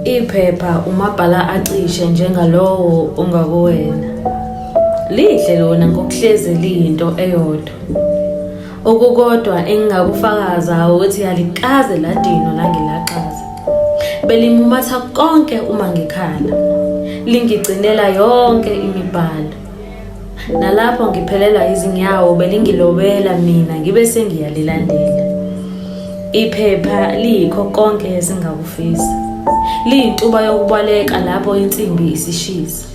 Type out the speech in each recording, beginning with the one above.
Iphepha umabhala acishe njengalowo ongakuwena. Lihle lona ngokuhlezi liyinto eyodwa. Okukodwa engingakufakaza ukuthi alikaze ladino langilaqaza. Belimumatha konke uma ngikhala. Lingigcinela yonke imibhalo. Nalapho ngiphelela izinyawo belingilobela mina ngibe sengiyalilandela. Iphepha liyikho konke esingakufisa. Liyintuba yokubaleka lapho insimbi isishisa.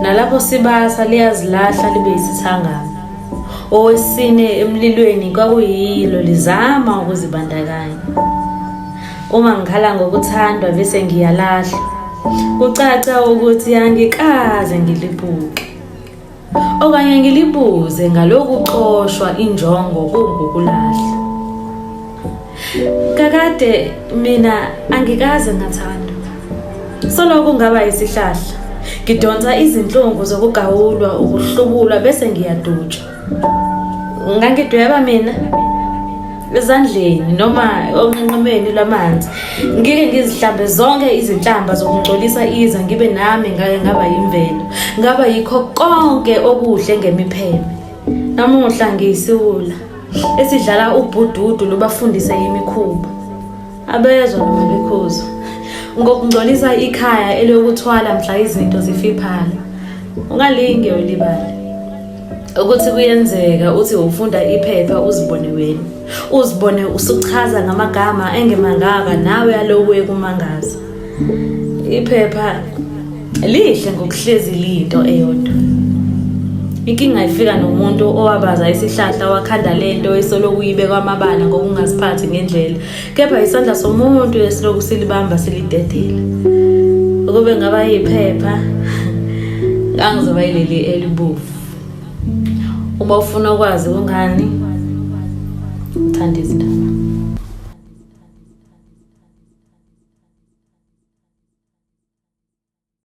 Nalapho sibasa liyazilahla libe isithangama. Owesine emlilweni kwakuyilo lizama ukuzibandakanya. Uma ngikhala ngokuthandwa bese ngiyalahla. Kucaca ukuthi angikaze ngilibuke. Okanye ngilibuze ngaloku qoshwa injongo kungukulahla. Kakade mina angikaze ngathandwa. Solo kungaba isihlahla. Ngidonsa izinhlungu zokugawulwa ukuhlubula bese ngiyadutshwa. Ngangidweba mina ezandleni noma onqenqemeni lamanzi. Ngike ngizihlambe zonke izinhlamba zokungcolisa iza ngibe nami ngake ngaba yimvelo. Ngaba yikho konke okuhle ngemipheme. Namuhla ngiyisiwula esidlala ubhududu lobafundise imikhuba. Abezwa noma bekhuza. Ngokungcolisa ikhaya elokuthwala mhla izinto zifiphala. Ungalinge ulibale. Ukuthi kuyenzeka uthi ufunda iphepha uzibone wena. Uzibone usuchaza ngamagama engemangaka nawe yalokuye kumangaza. Iphepha lihle ngokuhlezi liyinto eyodwa. Inkinga ifika nomuntu owabaza isihlahla wakhanda lento esoloku yibeka amabala ngokungaziphathi ngendlela. Kepha isandla somuntu esiloku silibamba silidedela. Ukube ngaba iphepha ngangizoba yileli elibovu. Uma ufuna ukwazi ungani uthanda izindaba.